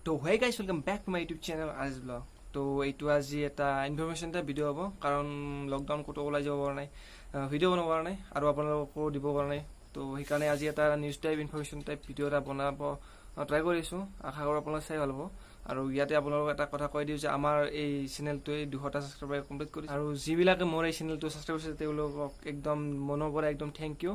তো hey guys, welcome back to my YouTube channel Aziz Vlog. তো এইটো আজি এটা ইনফরমেশন এটা ভিডিও হ'ব কাৰণ লকডাউন ক'তো ওলাই যাব পৰা নাই, ভিডিও বনাব পৰা নাই আৰু আপোনালোককো দিব পৰা নাই। তো সেইকাৰণে আজি এটা news type information type video এটা বনাব ট্ৰাই কৰিছো। আশা কৰোঁ আপোনালোকে চাই ভাল পাব। আৰু ইয়াতে আপোনালোকক এটা কথা কৈ দিওঁ যে আমাৰ এই চেনেলটোৱে 200টা সাবস্ক্ৰাইবাৰ কমপ্লিট কৰিছে আৰু যিবিলাকে মোৰ এই চেনেলটো সাবস্ক্ৰাইব কৰিছে তেওঁলোকক একদম মনৰ পৰা একদম থ্যাংক ইউ,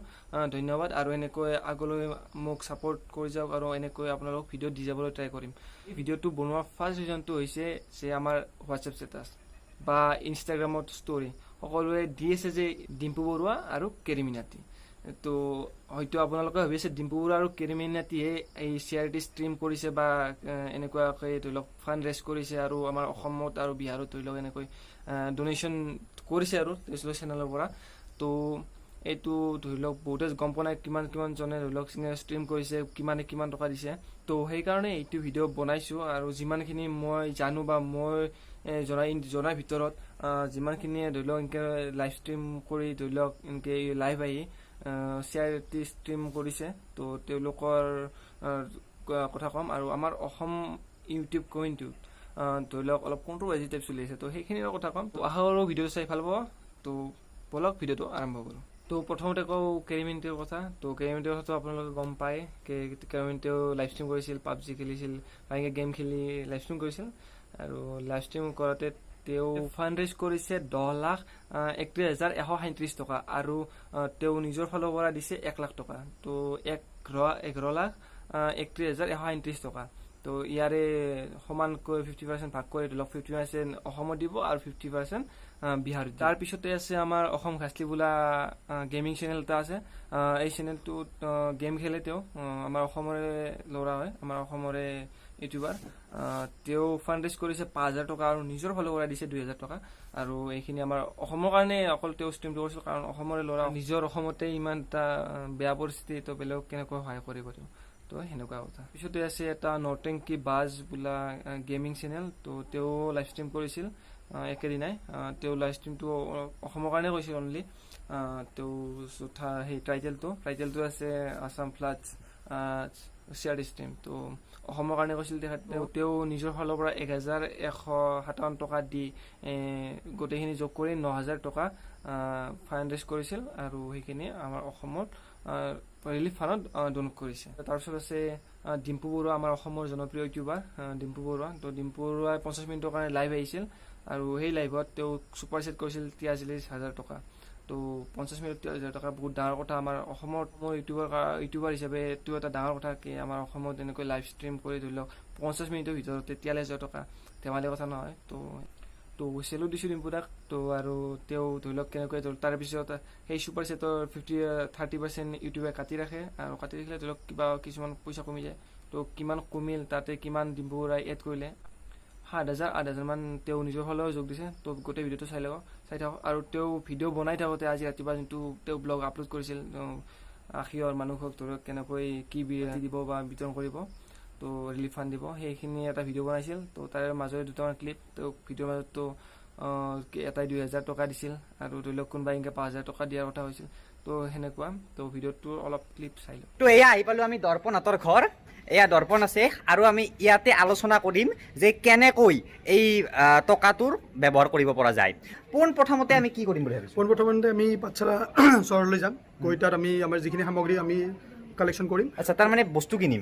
ধন্যবাদ। আৰু এনেকৈ আগলৈ মোক সাপোৰ্ট কৰি যাওক আৰু এনেকৈ আপোনালোক ভিডিও দি যাবলৈ ট্ৰাই কৰিম। ভিডিওটো বনোৱা ফাৰ্স্ট ৰিজনটো হৈছে যে আমাৰ হোৱাটছএপ ষ্টেটাছ বা ইনষ্টাগ্ৰামত ষ্টৰি সকলোৱে দি আছে যে ডিম্পু বৰুৱা আৰু কেৰিমিনাটি। তো হয়তো আপোনালোকে ভাবি আছে ডিম্পু বৰুৱা আৰু কেৰিমিনাটিয়ে এই চিআৰটি ষ্ট্ৰীম কৰিছে বা এনেকুৱাকৈ ধৰি লওক ফাণ্ড ৰেজ কৰিছে আৰু আমাৰ অসমত আৰু বিহাৰত ধৰি লওক এনেকৈ ডোনেশ্যন কৰিছে আৰু তেওঁলোকৰ চেনেলৰ পৰা। তো এইটো ধৰি লওক বহুতে গম পোৱা নাই কিমান জনে ধৰি লওক ষ্ট্ৰীম কৰিছে, কিমান টকা দিছে। তো সেইকাৰণে এইটো ভিডিঅ' বনাইছোঁ আৰু যিমানখিনি মই জানো বা মই জনাৰ ভিতৰত যিমানখিনি ধৰি লওক এনেকৈ লাইভ ষ্ট্ৰীম কৰি ধৰি লওক এনেকৈ লাইভ আহি চিআৰটি ষ্ট্ৰীম কৰিছে। তো তেওঁলোকৰ কথা ক'ম আৰু আমাৰ অসম ইউটিউব কমিউনিটিত ধৰি লওক অলপ কণ্ট্ৰভাৰ্চি টাইপ চলি আছে। তো সেইখিনিৰ কথা ক'ম। তো আশা কৰোঁ ভিডিঅ'টো চাই ভাল পাব। তো বলক ভিডিঅ'টো আৰম্ভ কৰোঁ। তো প্ৰথমতে কওঁ কেৰিমিনাটিৰ কথা। তো কেৰিমিনাটিৰ কথাটো আপোনালোকে গম পায়, কেৰিমিনাটিও লাইভ ষ্ট্ৰীম কৰিছিল, পাবজি খেলিছিল বা এনেকৈ গেম খেলি লাইভ ষ্ট্ৰীম কৰিছিল। আৰু লাইভ ষ্ট্ৰীম কৰাতে তেওঁ ফাণ্ড ৰেজ কৰিছে 10,31,137 টকা আৰু তেওঁ নিজৰ ফালৰ পৰা দিছে 1 লাখ টকা। তো 11,31,137 টকা। তো ইয়াৰে সমানকৈ 50% ভাগ কৰি ধৰি লওক 50% অসমত দিব আৰু 50% বিহাৰত। তাৰপিছতে আছে আমাৰ অসম ঘাচলি বোলা গেমিং চেনেল এটা আছে। এই চেনেলটোত গেম খেলে তেওঁ, আমাৰ অসমৰে ল'ৰা হয়, আমাৰ অসমৰে ইউটিউবাৰ। তেওঁ ফাণ্ড ৰেজ কৰিছে 5,000 টকা আৰু নিজৰ ফালৰ পৰা দিছে 2,000 টকা। আৰু এইখিনি আমাৰ অসমৰ কাৰণে অকল তেওঁ ষ্ট্ৰীমটো কৰিছিল, কাৰণ অসমৰে ল'ৰা, নিজৰ অসমতে ইমান এটা বেয়া পৰিস্থিতি, তো বেলেগক কেনেকৈ সহায় কৰিব তেওঁ। তো সেনেকুৱা কথা। পিছতে আছে এটা নৰ্টেংকি বাজ বোলা গেমিং চেনেল। তো তেওঁ লাইভ ষ্ট্ৰীম কৰিছিল একেদিনাই। তেওঁ লাইভ ষ্ট্ৰীমটো অসমৰ কাৰণে কৰিছিল অনলি। তেওঁ সেই টাইটেলটো আছে আছাম ফ্লাডছ চিআৰটি ষ্ট্ৰীম। তো অসমৰ কাৰণে কৈছিল তেওঁ নিজৰ ফালৰ পৰা 1,157 টকা দি গোটেইখিনি যোগ কৰি 9,000 টকা ফাণ্ড ৰেজ কৰিছিল আৰু সেইখিনি আমাৰ অসমত ৰিলিফ ফাণ্ডত ডনেট কৰিছে। তাৰপিছত আছে ডিম্পু বৰুৱা, আমাৰ অসমৰ জনপ্ৰিয় ইউটিউবাৰ ডিম্পু বৰুৱা। তো ডিম্পু বৰুৱাই 50 মিনিটৰ কাৰণে লাইভ আহিছিল আৰু সেই লাইভত তেওঁ ছুপাৰ ছেট কৰিছিল 43,000 টকা। তো 50 মিনিট 43,000 টকা বহুত ডাঙৰ কথা। আমাৰ অসমত মোৰ ইউটিউবাৰ হিচাপে এইটো এটা ডাঙৰ কথা কি আমাৰ অসমত এনেকৈ লাইভ ষ্ট্ৰীম কৰি ধৰি লওক 50 মিনিটৰ ভিতৰত 43,000 টকা ধেমালি কথা নহয়। তো চেলুট দিছোঁ ডিম্পু দাক। তো আৰু তেওঁ ধৰি লওক কেনেকৈ তাৰপিছত সেই ছুপাৰ ছেটৰ 30% ইউটিউবে কাটি ৰাখে আৰু কাটি ৰাখিলে ধৰি লওক কিছুমান পইচা কমি যায়। তো কিমান কমিল, তাতে কিমান ডিম্পু বৰুৱাই এড কৰিলে 7,000 8,000 মান তেওঁ নিজৰ ফালেও যোগ দিছে। তো গোটেই ভিডিঅ'টো চাই থাকক। আৰু তেওঁ ভিডিঅ' বনাই থাকোঁতে আজি ৰাতিপুৱা যোনটো তেওঁ ব্লগ আপলোড কৰিছিল আশীৰ মানুহক ধৰক কেনেকৈ কি দিব বা বিতৰণ কৰিব, তো ৰিলিফ ফাণ্ড দিব, সেইখিনি এটা ভিডিঅ' বনাইছিল। তো তাৰে মাজৰে দুটামান ক্লিপ। তো ভিডিঅ'ৰ মাজতো এটাই 2,000 টকা দিছিল আৰু ধৰি লওক কোনোবাই এনেকৈ 5,000 টকা দিয়াৰ কথা হৈছিল। তো সেনেকুৱা। তো ভিডিঅ'টোৰ অলপ ক্লিপ চাই লওক। তো এয়া আহি পালোঁ আমি দৰ্পণহঁতৰ ঘৰ। এয়া দৰ্পণ আছে আৰু আমি ইয়াতে আলোচনা কৰিম যে কেনেকৈ এই টকাটোৰ ব্যৱহাৰ কৰিব পৰা যায়। পোনপ্ৰথমতে আমি কি কৰিম বুলি ভাবিছোঁ? পোনপ্ৰথমতে আমি পাঠশালা চহৰলৈ যাম। গৈ তাত আমি আমাৰ যিখিনি সামগ্ৰী আমি কালেকশ্যন কৰিম। আচ্ছা, তাৰমানে বস্তু কিনিম।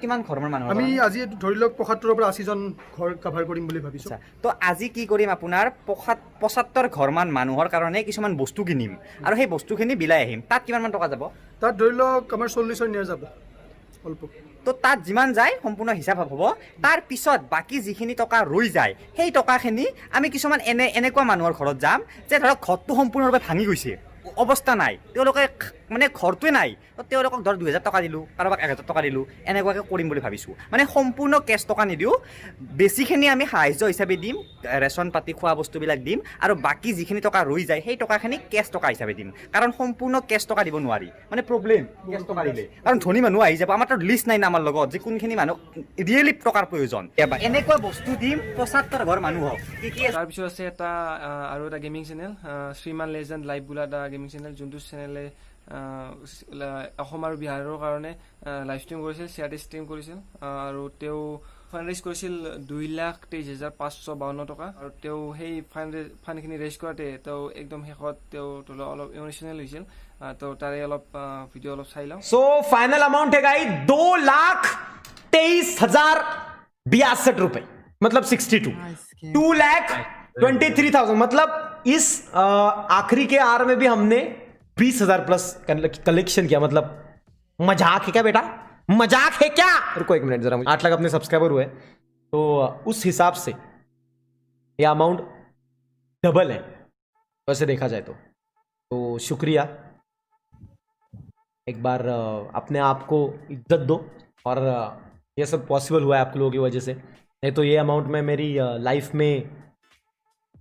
কিমান ঘৰৰ মানুহ? আমি আজি ধৰি লওক 75ৰ পৰা 80জন ঘৰ কাভাৰ কৰিম বুলি ভাবিছোঁ। তো আজি কি কৰিম, আপোনাৰ 75 ঘৰমান মানুহৰ কাৰণে কিছুমান বস্তু কিনিম আৰু সেই বস্তুখিনি বিলাই আহিম। তাত কিমান টকা যাব? তাত ধৰি লওক আমাৰ 40 নিয়া যাব অল্প। তো তাত যিমান যায় সম্পূৰ্ণ হিচাপ হ'ব। তাৰ পিছত বাকী যিখিনি টকা ৰৈ যায় সেই টকাখিনি আমি কিছুমান এনেকুৱা মানুহৰ ঘৰত যাম যে ধৰক ঘৰটো সম্পূৰ্ণৰূপে ভাঙি গৈছে, অৱস্থা নাই, তেওঁলোকে মানে ঘৰটোৱে নাই। তো তেওঁলোকক ধৰ 2,000 টকা দিলোঁ, কাৰোবাক 1,000 টকা দিলোঁ, এনেকুৱাকৈ কৰিম বুলি ভাবিছোঁ। মানে সম্পূৰ্ণ কেছ টকা নিদিওঁ, বেছিখিনি আমি সাহাৰ্য হিচাপে দিম, ৰেচন পাতি খোৱা বস্তুবিলাক দিম আৰু বাকী যিখিনি টকা ৰৈ যায় সেই টকাখিনি কেছ টকা হিচাপে দিম। কাৰণ সম্পূৰ্ণ কেছ টকা দিব নোৱাৰি, মানে প্ৰব্লেম কেছ টকা দিলে। কাৰণ ধনী মানুহ আহি যাব, আমাৰ তাত লিষ্ট নাই না আমাৰ লগত যে কোনখিনি মানুহ ৰিয়েলি টকাৰ প্ৰয়োজন। এনেকুৱা বস্তু দিম 75 ঘৰ মানুহক। তাৰপিছত আছে আৰু এটা গেমিং চেনেল শ্ৰীমান লেজেণ্ড লাইভ বোলা এটা গেমিং চেনেল, যোনটো চেনেলে অসম আৰু বিহাৰৰ কাৰণে লাইভ ষ্ট্ৰীম কৰিছিল, চিআৰটি ষ্ট্ৰীম কৰিছিল আৰু তেওঁ ফাণ্ড ৰেইজ কৰিছিল 2,23,552 টকা আৰু তেওঁ সেই ফাণ্ডখিনি ৰেইজ কৰাতে তেওঁ একদম শেষত তেওঁ অলপ ইমোচনেল হৈছিল তো তাৰে অলপ ভিডিঅ' অলপ চাই লওঁ। सो फाइनल अमाउंट है गाइस 2,23,062 रुपए मतलब 62 2,23,000 मतलब इस आखिरी के आर में भी हमने 20,000 प्लस कलेक्शन किया। मतलब मजाक है क्या बेटा, मजाक है क्या? रुको एक मिनट जरा, 8 लाख अपने सब्सक्राइबर हुए तो उस हिसाब से ये अमाउंट डबल है वैसे देखा जाए तो शुक्रिया। एक बार अपने आप को इज्जत दो और ये सब पॉसिबल हुआ है आप लोगों की वजह से, नहीं तो ये अमाउंट में मेरी लाइफ में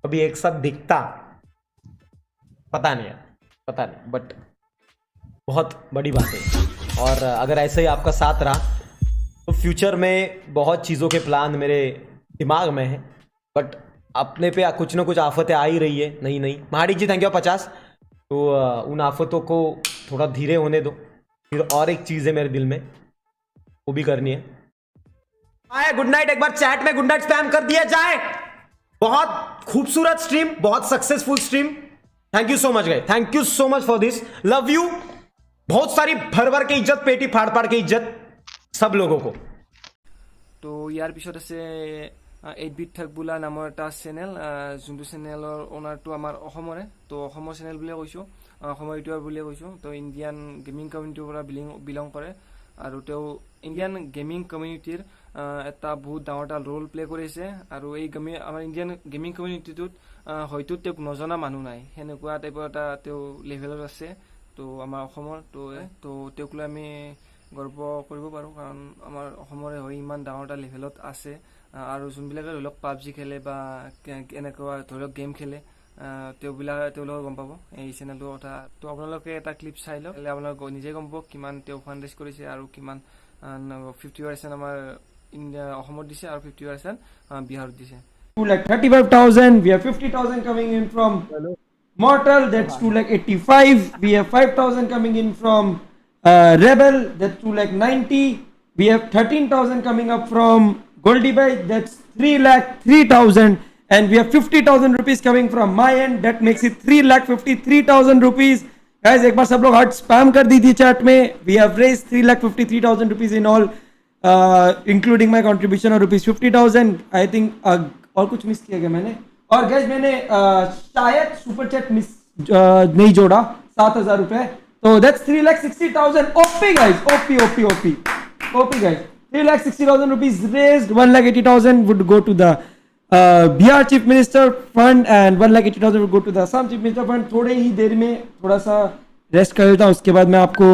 कभी एक साथ दिखता पता नहीं, बट बहुत बड़ी बात है। और अगर ऐसे ही आपका साथ रहा तो फ्यूचर में बहुत चीज़ों के प्लान मेरे दिमाग में है, बट अपने पे कुछ ना कुछ आफतें आ ही रही है। नहीं महाडिक जी थैंक यू 50। तो उन आफतों को थोड़ा धीरे होने दो, फिर और एक चीज़ है मेरे दिल में वो भी करनी है। आए गुड नाइट, एक बार चैट में गुड नाइट स्पैम कर दिया जाए। बहुत खूबसूरत स्ट्रीम, बहुत successful stream. Thank you so much guys, thank you so much for this, love you. बहुत सारी भर के इज्जत, पेटी फाड़ के इज्जत सब लोगों को। তো ইয়াৰ পিছত আছে 8-bit থাক বোলা নামৰ এটা চেনেল, যোনটো চেনেলৰ অ'নাৰটো আমাৰ অসমৰে। তো অসমৰ চেনেল বুলিয়ে কৈছোঁ, অসমৰ ইউটিউবাৰ বুলিয়ে কৈছোঁ। তো ইণ্ডিয়ান গেমিং কমিউনিটিৰ পৰা বিলং কৰে আৰু তেওঁ ইণ্ডিয়ান গেমিং কমিউনিটিৰ এটা বহুত ডাঙৰ এটা ৰোল প্লে কৰিছে। আৰু এই আমাৰ ইণ্ডিয়ান গেমিং কমিউনিটিটোত হয়তো তেওঁক নজনা মানুহ নাই, সেনেকুৱা টাইপৰ এটা তেওঁ লেভেলত আছে। তো আমাৰ অসমৰ তো তেওঁক লৈ আমি গৰ্ব কৰিব পাৰোঁ, কাৰণ আমাৰ অসমৰে হৈ ইমান ডাঙৰ এটা লেভেলত আছে। আৰু যোনবিলাকে ধৰি লওক পাবজি খেলে বা এনেকুৱা ধৰি লওক গেম খেলে তেওঁলোকে গম পাব এই চেনেলটোৰ কথা। তো আপোনালোকে এটা ক্লিপ চাই লওক, আপোনালোকে নিজে গম পাব কিমান তেওঁ ফাণ্ড ৰেইজ কৰিছে আৰু কিমান 50% আমাৰ অসমত দিছে আৰু 50% বিহাৰত দিছে। 2,35,000. We have 50,000 coming in from Mortal. That's 2,85,000. We have 5,000 coming in from Rebel. That's 2,90,000. We have 13,000 coming up from Goldie Bhai. That's 3,03,000. And we have 50,000 rupees coming from my end. That makes it 3,53,000 rupees. Guys, एक बार सब लोग heart spam कर दीजिए chat में. We have raised 3,53,000 rupees in all, including my contribution of rupees 50,000. I think और कुछ miss किया गया मैंने. और गैस मैंने शायद सुपर चैट मिस नहीं जोड़ा 7,000 रुपए. तो that's 3,60,000. OP guys, OP guys. 3,60,000 rupees raised. 1,80,000 would go to the Bihar chief minister fund and 1,80,000 would go to the Assam chief minister fund. थोड़े ही देर में थोड़ा सा रेस्ट कर लेता हूँ, उसके बाद मैं आपको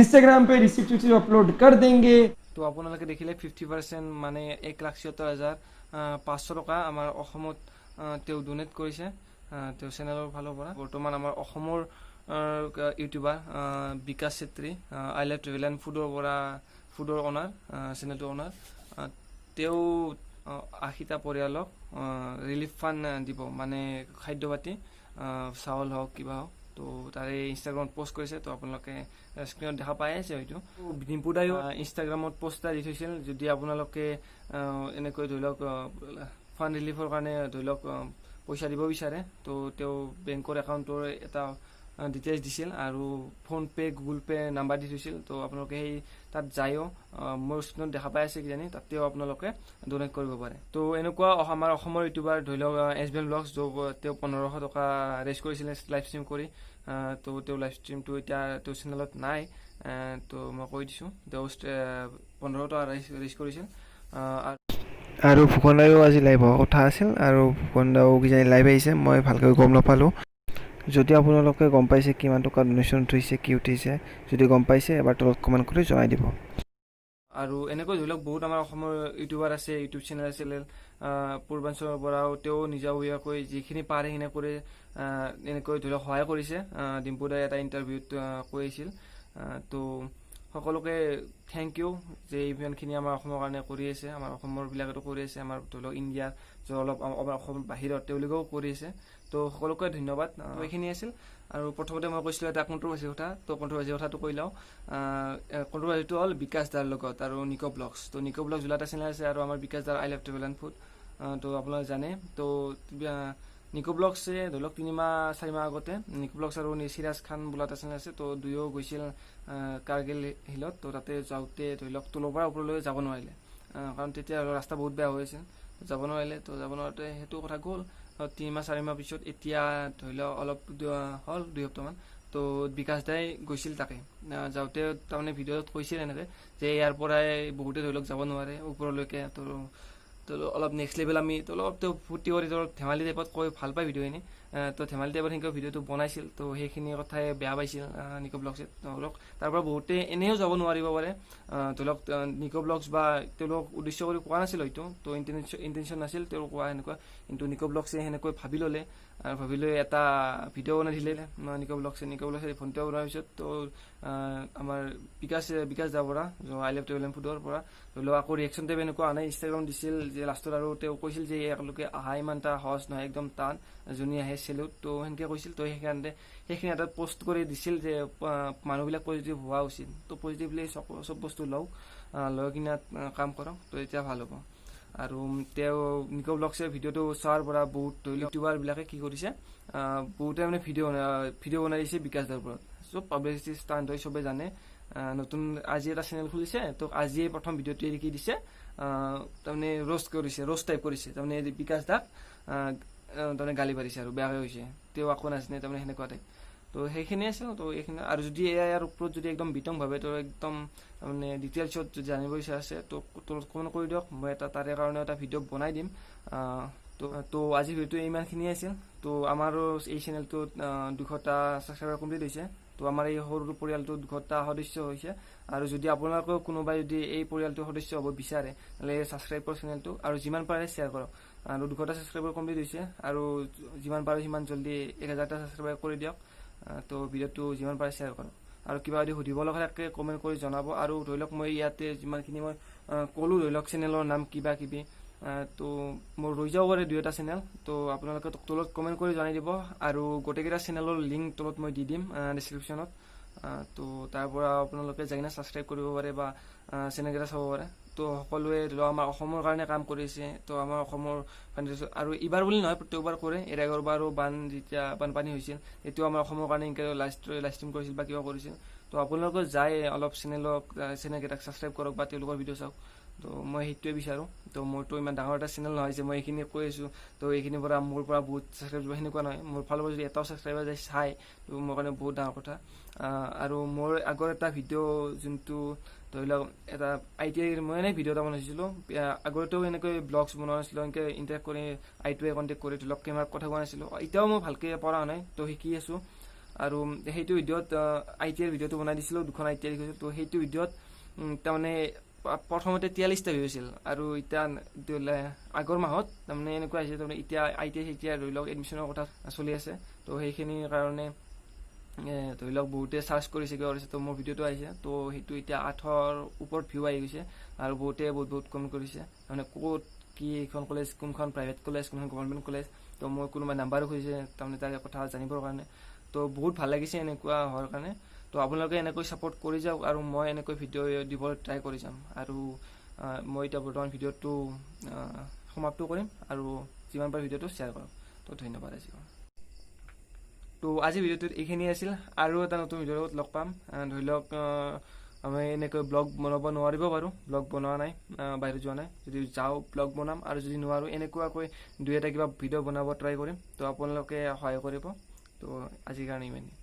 इंस्टाग्राम पे रिसिप्ट अपलोड कर देंगे. তো আপোনালোকে দেখিলে 50% মানে 1,76,500 টকা আমাৰ অসমত তেওঁ ডোনেট কৰিছে তেওঁ চেনেলৰ ফালৰ পৰা. বৰ্তমান আমাৰ অসমৰ YouTuber Bikash Chetri I love travel and ফুডৰ অনাৰ, চেনেলটোৰ অনাৰ, তেওঁ 80টা পৰিয়ালক ৰিলিফ ফাণ্ড দিব, মানে খাদ্য পাতি চাউল হওক কিবা হওক. তো তাৰে ইনষ্টাগ্ৰামত পষ্ট কৰিছে, তো আপোনালোকে স্ক্ৰীণত দেখা পাই আছে হয়তো. ডিম্পু দায়ো ইনষ্টাগ্ৰামত পষ্ট এটা দি থৈছিল, যদি আপোনালোকে এনেকৈ ধৰি লওক ফাণ্ড ৰিলিফৰ কাৰণে ধৰি লওক পইচা দিব বিচাৰে, তো তেওঁ বেংকৰ একাউণ্টৰ এটা ডিটেইলছ দিছিল আৰু ফোনপে' গুগল পে' নাম্বাৰ দি থৈছিল. তো আপোনালোকে সেই তাত যায়ো মোৰ স্ক্ৰীণত দেখা পাই আছে কিজানি, তাতেও আপোনালোকে ডনেট কৰিব পাৰে. তো এনেকুৱা আমাৰ অসমৰ ইউটিউবাৰ ধৰি লওক SBL ব্লগছ, তেওঁ 1,500 টকা ৰেইজ কৰিছিলে লাইভ ষ্ট্ৰীম কৰি. তো তেওঁ লাইভ ষ্ট্ৰীমটো এতিয়া তেওঁৰ চেনেলত নাই, তো মই কৈ দিছোঁ তেওঁ 15 টকা ৰেইজ কৰিছিল. আৰু ফুকন দায়ো আজি লাইভ হোৱা কথা আছিল, আৰু ফুকন দাও কিজানি লাইভ আহিছে, মই ভালকৈ গম নাপালোঁ. যদি আপোনালোকে গম পাইছে কিমান টকা ডনেশ্যন উঠিছে কি উঠিছে, যদি গম পাইছে এবাৰ তলত কমেণ্ট কৰি জনাই দিব. আৰু এনেকৈ ধৰি লওক বহুত আমাৰ অসমৰ ইউটিউবাৰ আছে, ইউটিউব চেনেল আছে, পূৰ্বাঞ্চলৰ পৰাও তেওঁ নিজাববীয়াকৈ যিখিনি পাৰে সেইখিনি কৰি এনেকৈ ধৰি লওক সহায় কৰিছে. ডিম্পু দাই এটা ইণ্টাৰভিউত কৈ আছিল. তো সকলোকে থেংক ইউ যে ইভেণ্টখিনি আমাৰ অসমৰ কাৰণে কৰি আছে, আমাৰ অসমৰ বিলাকেতো কৰি আছে, আমাৰ ধৰি লওক ইণ্ডিয়াৰ যে অলপ আমাৰ অসমৰ বাহিৰত তেওঁলোকেও কৰি আছে। তো সকলোকে ধন্যবাদ। এইখিনি আছিল। আৰু প্ৰথমতে মই কৈছিলোঁ এটা কণ্ট্ৰভাৰ্চি কথা, তো কণ্ট্ৰভাৰ্চি কথাটো কৈ লওঁ। কণ্ট্ৰভাৰ্চিটো হ'ল বিকাশ দাৰ লগত আৰু নিকো ব্লগছ। তো নিকো ব্লগছ বোলা এটা চেনেল আছে আৰু আমাৰ বিকাশ দাৰ আই লাভ ট্ৰেভেল এণ্ড ফুড। তো আপোনালোকে জানে। তো নিকো ব্লগছে ধৰি লওক 3-4 মাহ আগতে নিকো ব্লগছ আৰু চিৰাজ খান বোলা এটা চেনেল আছে। তো দুয়ো গৈছিল কাৰ্গিল হিলত। তো তাতে যাওঁতে ধৰি লওক তলৰ পৰা ওপৰলৈ যাব নোৱাৰিলে, কাৰণ তেতিয়া ৰাস্তা বহুত বেয়া হৈ আছিল, যাব নোৱাৰিলে। তো যাব নোৱাৰোঁতে সেইটো কথা গ'ল। 3-4 মাহ পিছত এতিয়া ধৰি লওক অলপ হ'ল 2 সপ্তাহমান। তো বিকাশ দাই গৈছিল তাকে, যাওঁতে তাৰমানে ভিডিঅ'ত কৈছিল এনেকৈ যে ইয়াৰ পৰাই বহুতে ধৰি লওক যাব নোৱাৰে ওপৰলৈকে। তো অলপ নেক্সট লেভেল আমি তো অলপ ফূৰ্তি কৰি অলপ ধেমালি টাইপত কৈ ভাল পায় ভিডিঅ'খিনি। তো ধেমালি টাইপত সেনেকৈ ভিডিঅ'টো বনাইছিল। তো সেইখিনি কথাই বেয়া পাইছিল নিকো ব্লগছে। ধৰক তাৰ পৰা বহুতে এনেও যাব নোৱাৰিব পাৰে, ধৰি লওক নিকো ব্লগছ বা তেওঁলোকক উদ্দেশ্য কৰি কোৱা নাছিল হয়তো, তো ইণ্টেনশ্যন নাছিল তেওঁৰ কোৱা সেনেকুৱা, কিন্তু নিকো ব্লগছে সেনেকৈ ভাবি ল'লে আৰু ভাবি লৈ এটা ভিডিঅ' বনাই দিলে নিকো ব্লগছে ভণ্টিও বনোৱাৰ পিছত। তো আমাৰ বিকাশ দাৰ পৰা আই লাভ ট্ৰেভেল এণ্ড ফুডৰ পৰা ধৰি লওক আকৌ ৰিয়েকশ্যন টাইপ এনেকুৱা অহা নাই। ইনষ্টাগ্ৰাম দিছিল যে লাষ্টত, আৰু তেওঁ কৈছিল যে একেলগে অহা ইমান এটা সহজ নহয়, একদম টান, যোনে আহে চেলুট। তো সেনেকৈ কৈছিল। তো সেইখিনি এটা পষ্ট কৰি দিছিল যে মানুহবিলাক পজিটিভ হোৱা উচিত। তো পজিটিভলি চব বস্তু লৈ কিনে কাম কৰক, তো এতিয়া ভাল হ'ব। আৰু তেওঁ নিকো ব্লগছে ভিডিঅ'টো চোৱাৰ পৰা বহুত ধৰি লওক ইউটিউবাৰবিলাকে কি কৰিছে, বহুতে মানে ভিডিঅ' বনাই দিছে বিকাশ দাৰ ওপৰত। চব পাব্লিচিটি ষ্টাণ্ট হয়, চবে জানে। নতুন আজি এটা চেনেল খুলিছে, তো আজিয়ে প্ৰথম ভিডিঅ'টো এৰি দিছে, তাৰমানে ৰোষ্ট টাইপ কৰিছে, তাৰমানে বিকাশ দাক তাৰমানে গালি পাৰিছে আৰু বেয়াকৈ হৈছে, তেওঁ আকৌ নাজানে তাৰমানে সেনেকুৱা টাইপ। তো সেইখিনিয়ে আছিল। তো এইখিনি আৰু যদি ইয়াৰ ওপৰত যদি একদম বিতংভাৱে তো একদম মানে ডিটেইলছত যদি জানিব ইচ্ছা আছে, তো তলত কমেণ্ট কৰি দিয়ক, মই তাৰে কাৰণে এটা ভিডিঅ' বনাই দিম। তো আজি ভিডিঅ'টো ইমানখিনিয়ে আছিল। তো আমাৰো এই চেনেলটোত 200টা ছাবস্ক্ৰাইবাৰ কমপ্লিট হৈছে। তো আমাৰ এই সৰু পৰিয়ালটোত 200টা সদস্য হৈছে। আৰু যদি আপোনালোকেও কোনোবাই যদি এই পৰিয়ালটোৰ সদস্য হ'ব বিচাৰে, তেতিয়াহ'লে ছাবস্ক্ৰাইব কৰক চেনেলটো, আৰু যিমান পাৰে শ্বেয়াৰ কৰক। আৰু 200টা ছাবস্ক্ৰাইবাৰ কমপ্লিট হৈছে, আৰু যিমান পাৰে সিমান জল্দি 1000টা ছাবস্ক্ৰাইবাৰ কৰি দিয়ক। তো ভিডিঅ'টো যিমান পাৰে শ্বেয়াৰ কৰক, আৰু কিবা যদি সুধিব লগা থাকে কমেণ্ট কৰি জনাব। আৰু ধৰি লওক মই ইয়াতে যিমানখিনি মই ক'লোঁ, ধৰি লওক চেনেলৰ নাম কিবা কিবি, তো মোৰ ৰৈ যাব পাৰে 2-এটা চেনেল। তো আপোনালোকে তলত কমেণ্ট কৰি জনাই দিব, আৰু গোটেইকেইটা চেনেলৰ লিংক তলত মই দি দিম ডিছক্ৰিপশ্যনত। তো তাৰ পৰা আপোনালোকে যাই কিনে ছাবস্ক্ৰাইব কৰিব পাৰে বা চেনেলকেইটা চাব পাৰে। তো সকলোৱে ধৰি লওক আমাৰ অসমৰ কাৰণে কাম কৰিছে। তো আমাৰ অসমৰ আৰু এইবাৰ বুলি নহয়, প্ৰত্যেকবাৰ কৰে। আগৰবাৰো যেতিয়া বানপানী হৈছিল, এইটো আমাৰ অসমৰ কাৰণে এনেকৈ লাইভ ষ্ট্ৰীম কৰিছিল বা কিবা কৰিছিল। তো আপোনালোকে যাই অলপ চেনেলকেইটাক ছাবস্ক্ৰাইব কৰক বা তেওঁলোকৰ ভিডিঅ' চাওক। তো মই সেইটোৱে বিচাৰোঁ। তো মোৰতো ইমান ডাঙৰ এটা চেনেল নহয় যে মই এইখিনি কৈ আছোঁ, তো এইখিনিৰ পৰা মোৰ পৰা বহুত ছাবস্ক্ৰাইব দিব, সেনেকুৱা নহয়। মোৰ ফালৰ পৰা যদি এটাও ছাবস্ক্ৰাইবাৰ যায় চাই, তো মোৰ কাৰণে বহুত ডাঙৰ কথা। আৰু মোৰ আগৰ এটা ভিডিঅ' যোনটো ধৰি লওক এটা ITI মই এনেই ভিডিঅ' এটা বনাইছিলোঁ, আগতেও এনেকৈ ব্লগছ বনোৱা নাছিলোঁ, এনেকৈ ইণ্টাৰেক্ট কৰি ITI কণ্টেক্ট কৰি ধৰি লওক কেমেৰাত কথা কোৱা নাছিলোঁ। এতিয়াও মই ভালকৈ পৰা নাই, তো শিকি আছোঁ। আৰু সেইটো ভিডিঅ'ত ITIৰ ভিডিঅ'টো বনাই দিছিলোঁ, 2খন ITI লিখিছিলোঁ। তো সেইটো ভিডিঅ'ত তাৰমানে প্ৰথমতে 43টা ভিউ হৈছিল, আৰু এতিয়া আগৰ মাহত তাৰমানে এনেকুৱা হৈছে, তাৰমানে এতিয়া ITI ধৰি লওক এডমিশ্যনৰ কথা চলি আছে। তো সেইখিনিৰ কাৰণে ধৰি লওক বহুতে চাৰ্চ কৰিছে, কিবা কৰিছে, তো মোৰ ভিডিঅ'টো আহিছে। তো সেইটো এতিয়া 800ৰ ওপৰত ভিউ আহি গৈছে, আৰু বহুতে বহুত কমেণ্ট কৰিছে, তাৰমানে ক'ত কি এইখন কলেজ, কোনখন প্ৰাইভেট কলেজ, কোনখন গভৰ্ণমেণ্ট কলেজ। তো মই কোনোবাই নাম্বাৰো খুজিছে তাৰমানে তাৰে কথা জানিবৰ কাৰণে। তো বহুত ভাল লাগিছে এনেকুৱা হোৱাৰ কাৰণে। তো আপোনালোকে এনেকৈ ছাপোৰ্ট কৰি যাওক, আৰু মই এনেকৈ ভিডিঅ' দিবলৈ ট্ৰাই কৰি যাম। আৰু মই এতিয়া বৰ্তমান ভিডিঅ'টো সমাপ্ত কৰিম, আৰু যিমান পাৰে ভিডিঅ'টো শ্বেয়াৰ কৰক। তো ধন্যবাদ আজি। তো আজি ভিডিঅ'টোত এইখিনি আছিল, আৰু এটা নতুন ভিডিঅ'ত লগ পাম। ধৰি লওক আমি এনেকৈ ব্লগ বনাব নোৱাৰিব পাৰোঁ, ব্লগ বনোৱা নাই, বাহিৰত যোৱা নাই। যদি যাওঁ ব্লগ বনাম, আৰু যদি নোৱাৰোঁ এনেকুৱাকৈ 2-এটা কিবা ভিডিঅ' বনাব ট্ৰাই কৰিম। তো আপোনালোকে সহায় কৰিব। তো আজিৰ কাৰণে ইমানেই।